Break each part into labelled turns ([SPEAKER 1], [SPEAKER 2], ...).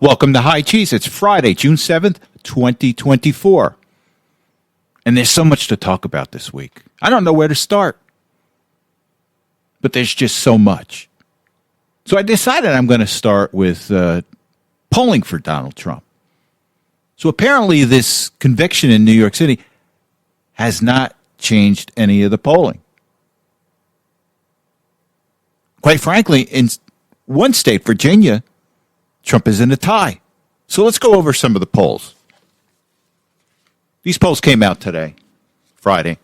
[SPEAKER 1] Welcome to High Cheese. It's Friday, June 7th, 2024. And there's so much to talk about this week. I don't know where to start. But there's just so much. So I decided I'm going to start with polling for Donald Trump. So apparently this conviction in New York City has not changed any of the polling. Quite frankly, in one state, Virginia, Trump is in a tie. So let's go over some of the polls. These polls came out today, Friday.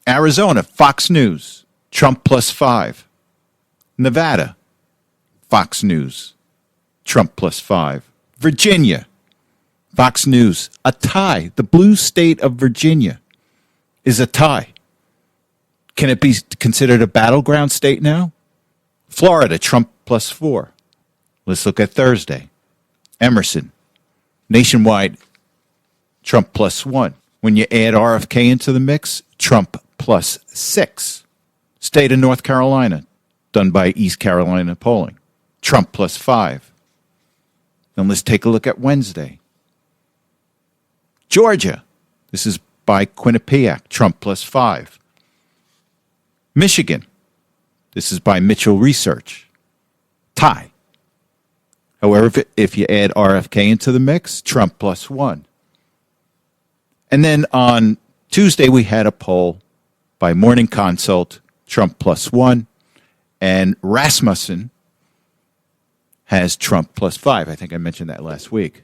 [SPEAKER 1] Arizona, Fox News, Trump +5. Nevada, Fox News, Trump +5. Virginia, Fox News, a tie. The blue state of Virginia is a tie. Can it be considered a battleground state now? Florida, Trump +4. Let's look at Thursday. Emerson, nationwide, Trump +1. When you add RFK into the mix, Trump +6. State of North Carolina, done by East Carolina Polling, Trump +5. Then let's take a look at Wednesday. Georgia, this is by Quinnipiac, Trump +5. Michigan, this is by Mitchell Research, tie. However, if you add RFK into the mix, Trump +1. And then on Tuesday, we had a poll by Morning Consult, Trump +1. And Rasmussen has Trump +5. I think I mentioned that last week,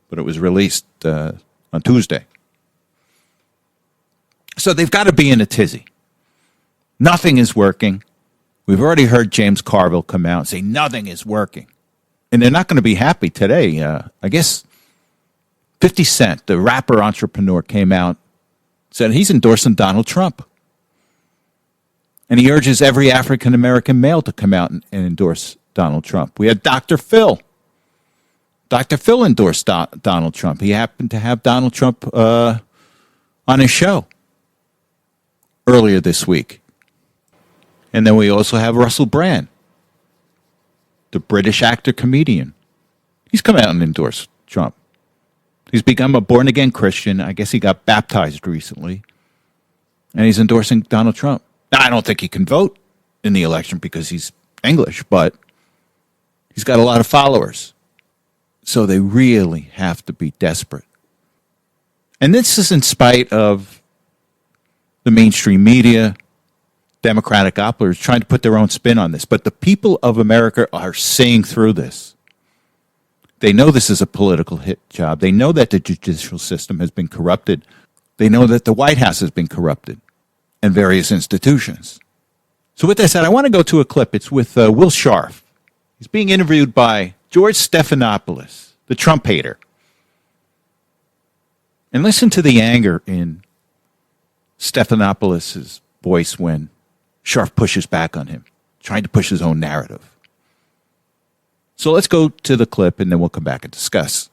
[SPEAKER 1] but it was released on Tuesday. So they've got to be in a tizzy. Nothing is working. We've already heard James Carville come out and say nothing is working. And they're not going to be happy today. I guess 50 Cent, the rapper entrepreneur, came out, said he's endorsing Donald Trump. And he urges every African-American male to come out and endorse Donald Trump. We had Dr. Phil. Dr. Phil endorsed Donald Trump. He happened to have Donald Trump on his show earlier this week. And then we also have Russell Brand, the British actor-comedian. He's come out and endorsed Trump. He's become a born-again Christian. I guess he got baptized recently. And he's endorsing Donald Trump. Now, I don't think he can vote in the election because he's English, but he's got a lot of followers. So they really have to be desperate. And this is in spite of the mainstream media, Democratic operators trying to put their own spin on this. But the people of America are seeing through this. They know this is a political hit job. They know that the judicial system has been corrupted. They know that the White House has been corrupted and various institutions. So with that said, I want to go to a clip. It's with Will Scharf. He's being interviewed by George Stephanopoulos, the Trump hater. And listen to the anger in Stephanopoulos' voice when Scharf pushes back on him, trying to push his own narrative. So let's go to the clip, and then we'll come back and discuss.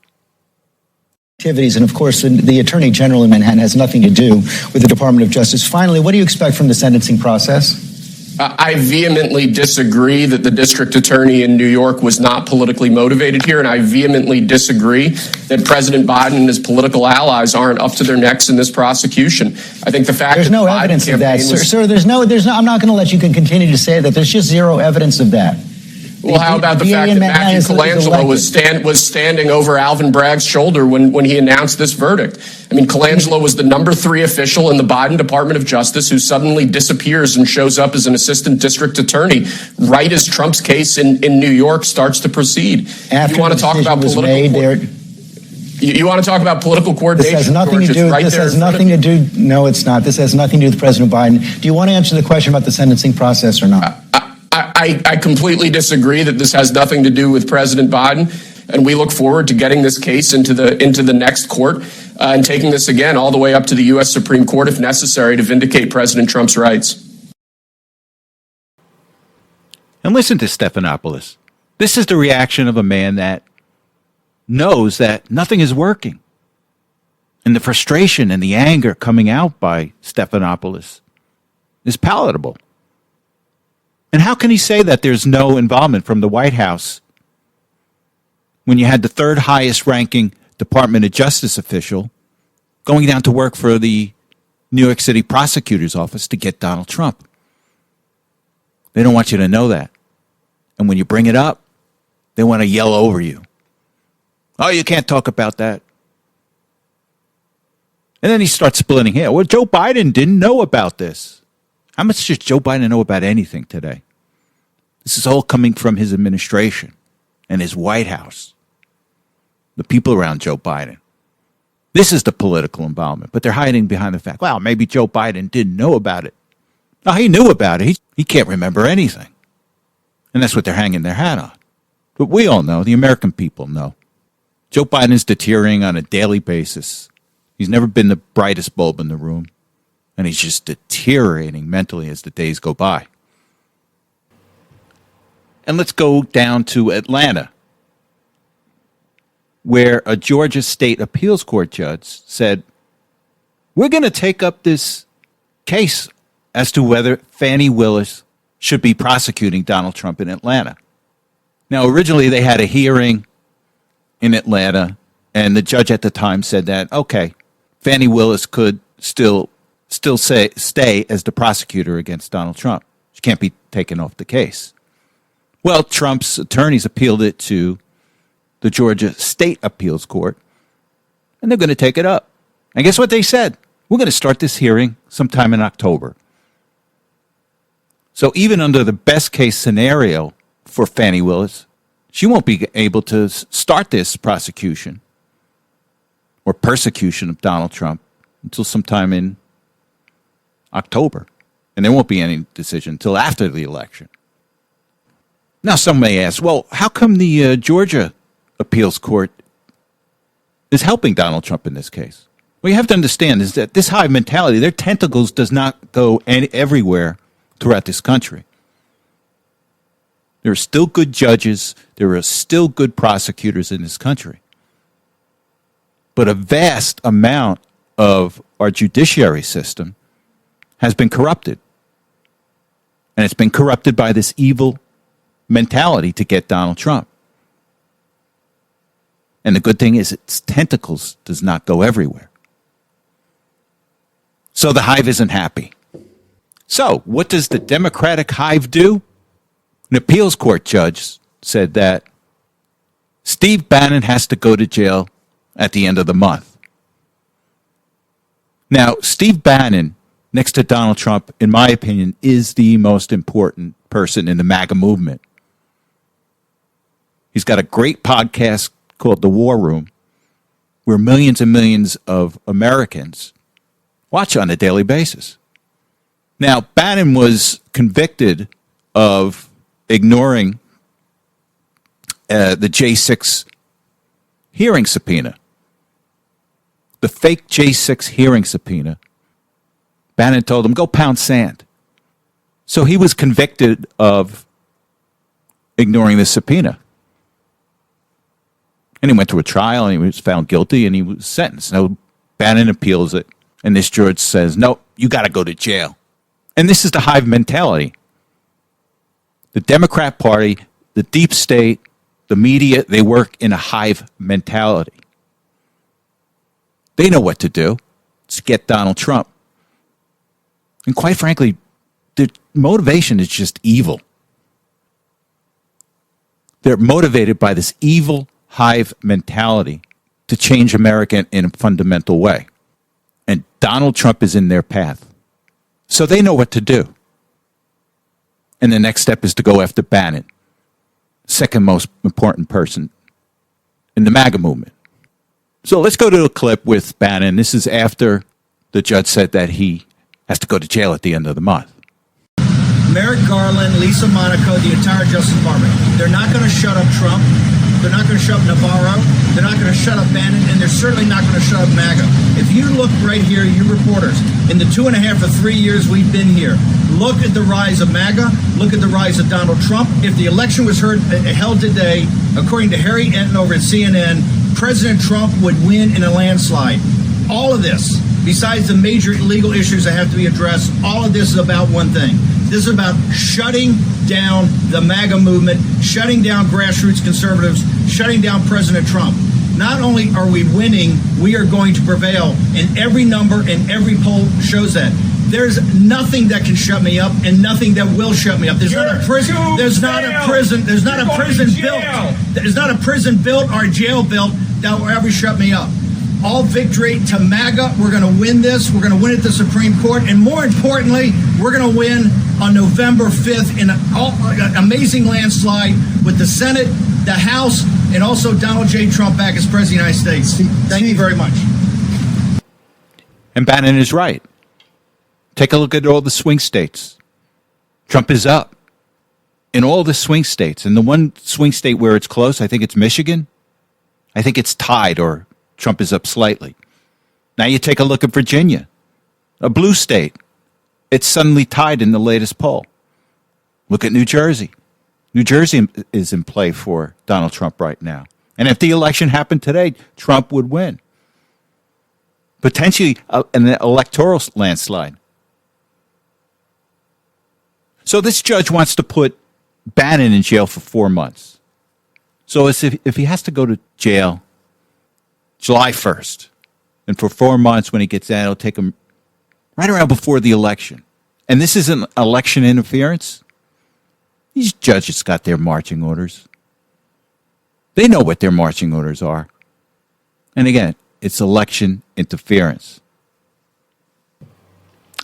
[SPEAKER 2] Activities, and of course, the Attorney General in Manhattan has nothing to do with the Department of Justice. Finally, what do you expect from the sentencing process?
[SPEAKER 3] I vehemently disagree that the district attorney in New York was not politically motivated here, and I vehemently disagree that President Biden and his political allies aren't up to their necks in this prosecution. I think the fact
[SPEAKER 2] there's no evidence of that, sir. There's no. I'm not going to let you continue to say that. There's just zero evidence of that.
[SPEAKER 3] Well, how about the fact that Matthew Colangelo was standing over Alvin Bragg's shoulder when he announced this verdict? I mean, Colangelo was the #3 official in the Biden Department of Justice who suddenly disappears and shows up as an assistant district attorney right as Trump's case in New York starts to proceed.
[SPEAKER 2] After
[SPEAKER 3] you want to talk about you want to talk about political coordination?
[SPEAKER 2] This has nothing to do. This has nothing to do. No, it's not. This has nothing to do with President Biden. Do you want to answer the question about the sentencing process or not?
[SPEAKER 3] I completely disagree that this has nothing to do with President Biden, and we look forward to getting this case into the next court and taking this again all the way up to the U.S. Supreme Court if necessary to vindicate President Trump's rights.
[SPEAKER 1] And listen to Stephanopoulos. This is the reaction of a man that knows that nothing is working. And the frustration and the anger coming out by Stephanopoulos is palatable. And how can he say that there's no involvement from the White House when you had the third highest ranking Department of Justice official going down to work for the New York City prosecutor's office to get Donald Trump. They don't want you to know that. And when you bring it up, they want to yell over you. Oh, you can't talk about that. And then he starts splitting hair. Well, Joe Biden didn't know about this. How much does Joe Biden know about anything today? This is all coming from his administration and his White House, the people around Joe Biden. This is the political involvement, but they're hiding behind the fact, well, maybe Joe Biden didn't know about it. No, he knew about it. He can't remember anything. And that's what they're hanging their hat on. But we all know, the American people know. Joe Biden is deteriorating on a daily basis. He's never been the brightest bulb in the room. And he's just deteriorating mentally as the days go by. And let's go down to Atlanta, where a Georgia State Appeals Court judge said, we're going to take up this case as to whether Fani Willis should be prosecuting Donald Trump in Atlanta. Now, originally they had a hearing in Atlanta, and the judge at the time said that, okay, Fani Willis could still stay as the prosecutor against Donald Trump. She can't be taken off the case. Well, Trump's attorneys appealed it to the Georgia State Appeals Court, and they're going to take it up. And guess what they said? We're going to start this hearing sometime in October. So even under the best case scenario for Fani Willis, she won't be able to start this prosecution or persecution of Donald Trump until sometime in October. And there won't be any decision until after the election. Now, some may ask, well, how come the Georgia Appeals Court is helping Donald Trump in this case? What you have to understand is that this hive mentality, their tentacles does not go everywhere throughout this country. There are still good judges. There are still good prosecutors in this country. But a vast amount of our judiciary system has been corrupted. And it's been corrupted by this evil mentality to get Donald Trump. And the good thing is its tentacles does not go everywhere. So the hive isn't happy. So what does the Democratic hive do? An appeals court judge said that Steve Bannon has to go to jail at the end of the month. Now, Steve Bannon, next to Donald Trump, in my opinion, is the most important person in the MAGA movement. He's got a great podcast called The War Room, where millions and millions of Americans watch on a daily basis. Now, Bannon was convicted of ignoring the J6 hearing subpoena. The fake J6 hearing subpoena. Bannon told him, go pound sand. So he was convicted of ignoring the subpoena. And he went to a trial, and he was found guilty, and he was sentenced. Now, Bannon appeals it, and this judge says, no, you got to go to jail. And this is the hive mentality. The Democrat Party, the deep state, the media, they work in a hive mentality. They know what to do. It's get Donald Trump. And quite frankly, their motivation is just evil. They're motivated by this evil hive mentality to change America in a fundamental way. And Donald Trump is in their path. So they know what to do. And the next step is to go after Bannon, second most important person in the MAGA movement. So let's go to a clip with Bannon. This is after the judge said that he has to go to jail at the end of the month.
[SPEAKER 4] Merrick Garland, Lisa Monaco, the entire Justice Department, they're not going to shut up Trump. They're not going to shut up Navarro. They're not going to shut up Bannon, and they're certainly not going to shut up MAGA. If you look right here, you reporters, in the 2.5 or 3 years we've been here, look at the rise of MAGA, look at the rise of Donald Trump. If the election was held today, according to Harry Enton over at CNN, President Trump would win in a landslide. All of this, besides the major legal issues that have to be addressed, all of this is about one thing. This is about shutting down the MAGA movement, shutting down grassroots conservatives, shutting down President Trump. Not only are we winning, we are going to prevail. And every number and every poll shows that. There's nothing that can shut me up and nothing that will shut me up. There's not a prison built. There's not a prison built or a jail built that will ever shut me up. All victory to MAGA. We're going to win this. We're going to win at the Supreme Court. And more importantly, we're going to win on November 5th in an amazing landslide with the Senate, the House, and also Donald J. Trump back as President of the United States. Thank you very much.
[SPEAKER 1] And Bannon is right. Take a look at all the swing states. Trump is up in all the swing states. And the one swing state where it's close, I think it's Michigan. I think it's tied, or Trump is up slightly. Now you take a look at Virginia, a blue state. It's suddenly tied in the latest poll. Look at New Jersey. New Jersey is in play for Donald Trump right now. And if the election happened today, Trump would win. Potentially an electoral landslide. So this judge wants to put Bannon in jail for 4 months. So if he has to go to jail July 1st, and for 4 months when he gets out, it'll take him right around before the election. And this isn't election interference. These judges got their marching orders. They know what their marching orders are. And again, it's election interference.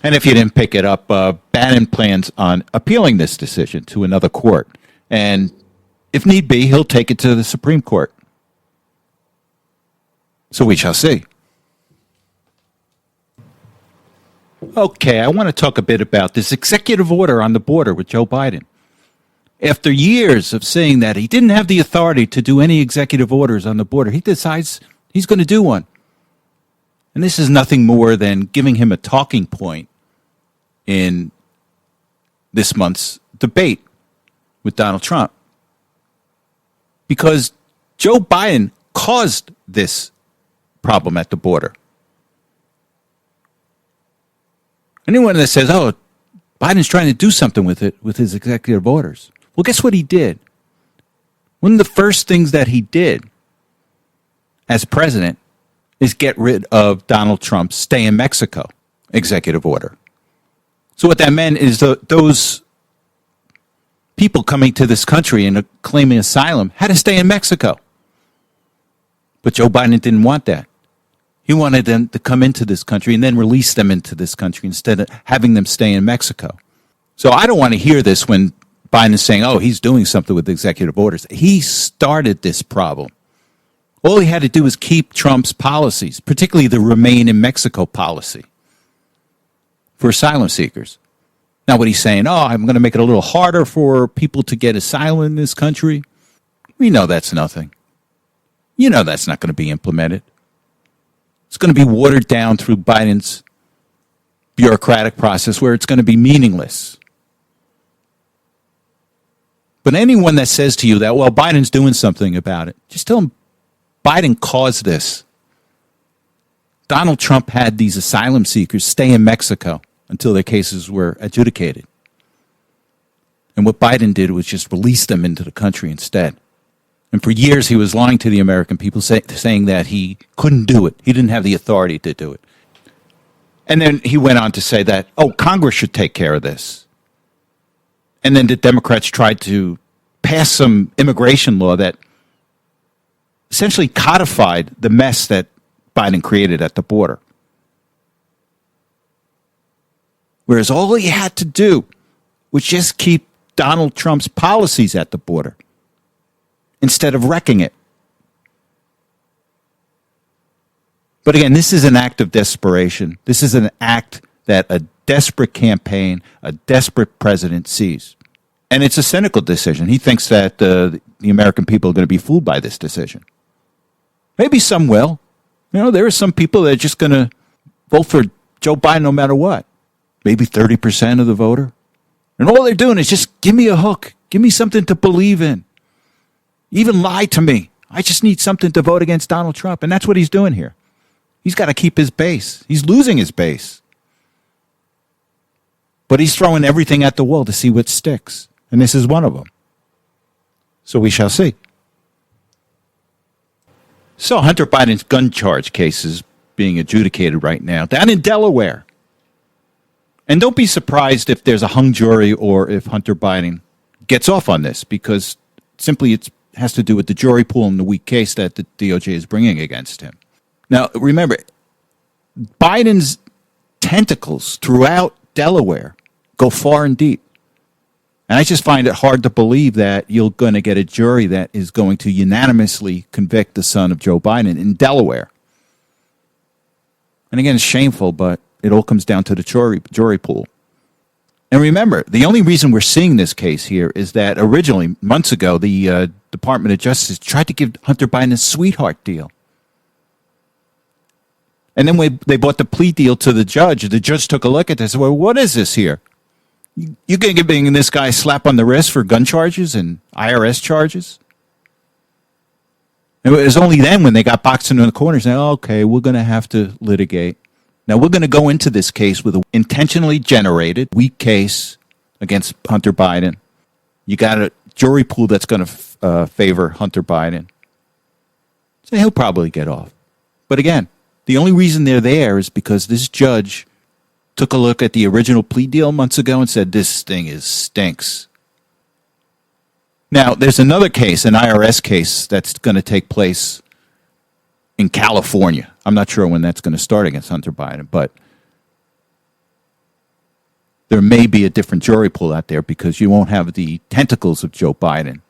[SPEAKER 1] And if you didn't pick it up, Bannon plans on appealing this decision to another court. And if need be, he'll take it to the Supreme Court. So we shall see. Okay, I want to talk a bit about this executive order on the border with Joe Biden. After years of saying that he didn't have the authority to do any executive orders on the border, he decides he's going to do one. And this is nothing more than giving him a talking point in this month's debate with Donald Trump. Because Joe Biden caused this problem at the border. Anyone that says, oh, Biden's trying to do something with it, with his executive orders. Well, guess what he did? One of the first things that he did as president is get rid of Donald Trump's stay in Mexico executive order. So what that meant is those people coming to this country and claiming asylum had to stay in Mexico. But Joe Biden didn't want that. He wanted them to come into this country and then release them into this country instead of having them stay in Mexico. So I don't want to hear this when Biden is saying, oh, he's doing something with executive orders. He started this problem. All he had to do was keep Trump's policies, particularly the Remain in Mexico policy for asylum seekers. Now, what he's saying, oh, I'm going to make it a little harder for people to get asylum in this country. We know that's nothing. You know that's not going to be implemented. It's going to be watered down through Biden's bureaucratic process where it's going to be meaningless. But anyone that says to you that, well, Biden's doing something about it, just tell them Biden caused this. Donald Trump had these asylum seekers stay in Mexico until their cases were adjudicated. And what Biden did was just release them into the country instead. And for years, he was lying to the American people, saying that he couldn't do it. He didn't have the authority to do it. And then he went on to say that, oh, Congress should take care of this. And then the Democrats tried to pass some immigration law that essentially codified the mess that Biden created at the border. Whereas all he had to do was just keep Donald Trump's policies at the border instead of wrecking it. But again, this is an act of desperation. This is an act that a desperate campaign, a desperate president sees. And it's a cynical decision. He thinks that the American people are going to be fooled by this decision. Maybe some will. You know, there are some people that are just going to vote for Joe Biden no matter what. Maybe 30% of the voter. And all they're doing is just give me a hook. Give me something to believe in. Even lie to me. I just need something to vote against Donald Trump. And that's what he's doing here. He's got to keep his base. He's losing his base. But he's throwing everything at the wall to see what sticks. And this is one of them. So we shall see. So Hunter Biden's gun charge case is being adjudicated right now down in Delaware. And don't be surprised if there's a hung jury or if Hunter Biden gets off on this, because simply it has to do with the jury pool and the weak case that the DOJ is bringing against him. Now, remember, Biden's tentacles throughout Delaware go far and deep. And I just find it hard to believe that you're going to get a jury that is going to unanimously convict the son of Joe Biden in Delaware. And again, it's shameful, but it all comes down to the jury pool. And remember, the only reason we're seeing this case here is that originally, months ago, the Department of Justice tried to give Hunter Biden a sweetheart deal. And then when they brought the plea deal to the judge took a look at this and said, well, what is this here? You're going to give this guy a slap on the wrist for gun charges and IRS charges? And it was only then when they got boxed into the corner saying, oh, okay, we're going to have to litigate. Now, we're going to go into this case with an intentionally generated, weak case against Hunter Biden. You got a jury pool that's going to favor Hunter Biden. So he'll probably get off. But again, the only reason they're there is because this judge took a look at the original plea deal months ago and said, this thing stinks. Now, there's another case, an IRS case, that's going to take place in California. I'm not sure when that's going to start against Hunter Biden, but there may be a different jury pool out there because you won't have the tentacles of Joe Biden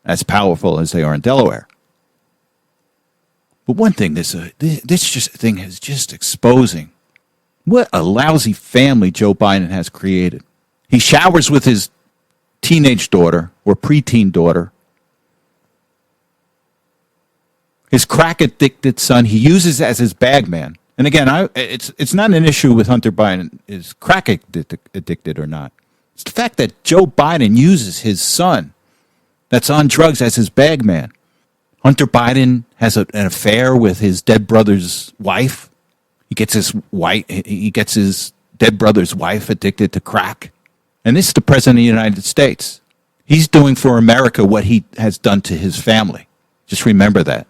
[SPEAKER 1] as powerful as they are in Delaware. But one thing, this thing is just exposing what a lousy family Joe Biden has created. He showers with his teenage daughter or preteen daughter. His crack-addicted son, he uses as his bag man. And again, it's not an issue with Hunter Biden is crack-addicted or not. It's the fact that Joe Biden uses his son that's on drugs as his bag man. Hunter Biden has an affair with his dead brother's wife. He gets his dead brother's wife addicted to crack. And this is the President of the United States. He's doing for America what he has done to his family. Just remember that.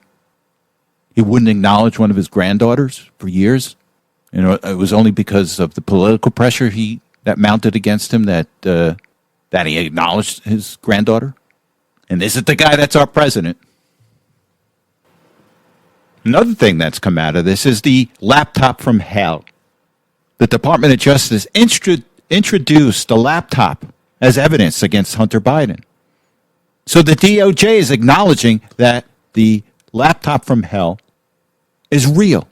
[SPEAKER 1] He wouldn't acknowledge one of his granddaughters for years. You know, it was only because of the political pressure that mounted against him that he acknowledged his granddaughter. And this is the guy that's our president. Another thing that's come out of this is the laptop from hell. The Department of Justice introduced a laptop as evidence against Hunter Biden. So the DOJ is acknowledging that the laptop from hell is real.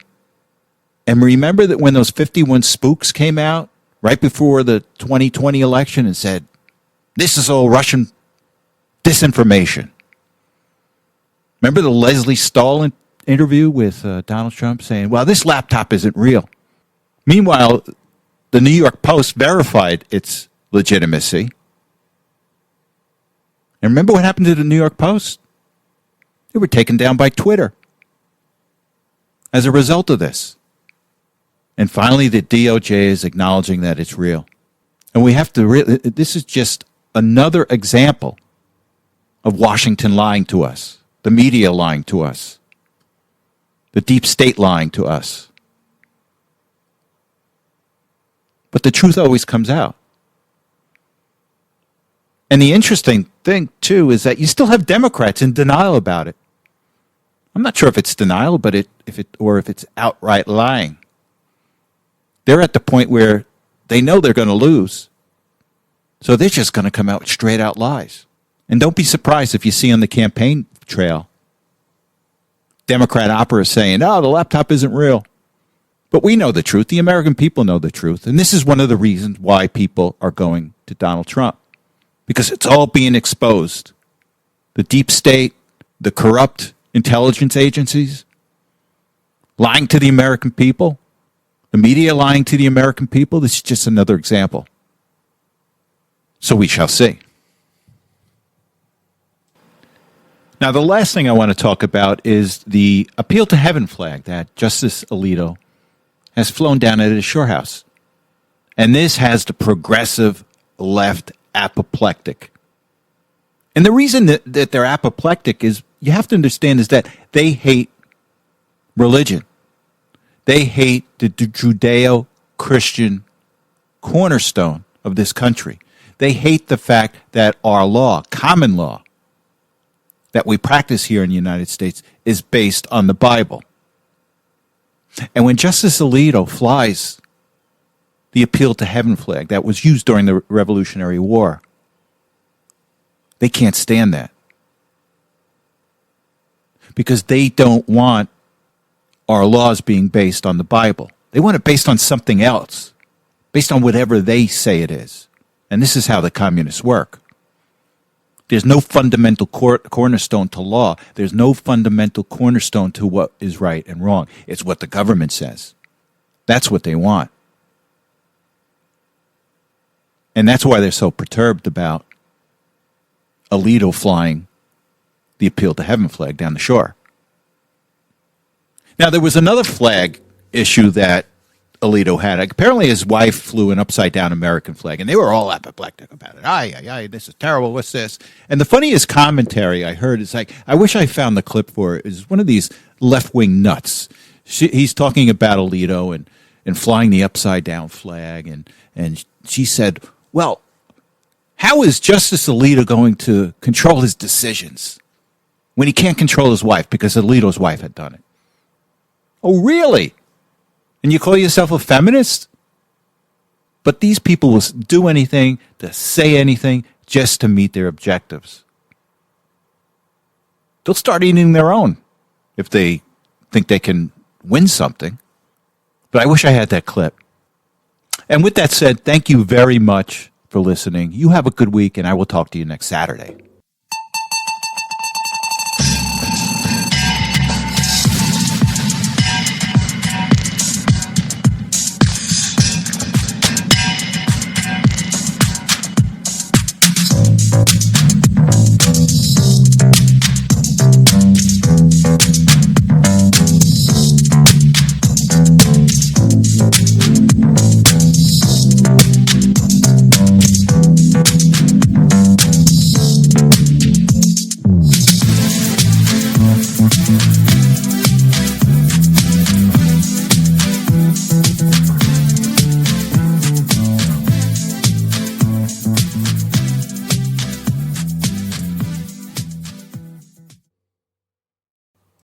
[SPEAKER 1] And remember that when those 51 spooks came out right before the 2020 election and said, this is all Russian disinformation. Remember the Leslie Stahl interview with Donald Trump saying, well, this laptop isn't real. Meanwhile, the New York Post verified its legitimacy. And remember what happened to the New York Post? They were taken down by Twitter as a result of this. And finally, the DOJ is acknowledging that it's real. And we have to this is just another example of Washington lying to us, the media lying to us, the deep state lying to us. But the truth always comes out. And the interesting thing, too, is that you still have Democrats in denial about it. I'm not sure if it's denial, but if it's outright lying. They're at the point where they know they're going to lose. So they're just going to come out with straight out lies. And don't be surprised if you see on the campaign trail Democrat operatives saying, oh, the laptop isn't real. But we know the truth. The American people know the truth. And this is one of the reasons why people are going to Donald Trump. Because it's all being exposed. The deep state, the corrupt intelligence agencies, lying to the American people, the media lying to the American people. This is just another example. So we shall see. Now, the last thing I want to talk about is the appeal to heaven flag that Justice Alito has flown down at his shore house. And this has the progressive left apoplectic. And the reason that they're apoplectic is, you have to understand, is that they hate religion. They hate the Judeo-Christian cornerstone of this country. They hate the fact that our law, common law, that we practice here in the United States is based on the Bible. And when Justice Alito flies the Appeal to Heaven flag that was used during the Revolutionary War, they can't stand that. Because they don't want our laws being based on the Bible. They want it based on something else, based on whatever they say it is. And this is how the communists work. There's no fundamental cornerstone to law. There's no fundamental cornerstone to what is right and wrong. It's what the government says. That's what they want. And that's why they're so perturbed about Alito flying the Appeal to Heaven flag down the shore. Now, there was another flag issue that Alito had. Apparently, his wife flew an upside-down American flag, and they were all apoplectic about it. Ay, this is terrible. What's this? And the funniest commentary I heard is like, I wish I found the clip for it. Is one of these left-wing nuts. He's talking about Alito and flying the upside-down flag, and she said, well, how is Justice Alito going to control his decisions when he can't control his wife because Alito's wife had done it? Oh, really? And you call yourself a feminist? But these people will do anything, to say anything, just to meet their objectives. They'll start eating their own if they think they can win something. But I wish I had that clip. And with that said, thank you very much for listening. You have a good week, and I will talk to you next Saturday.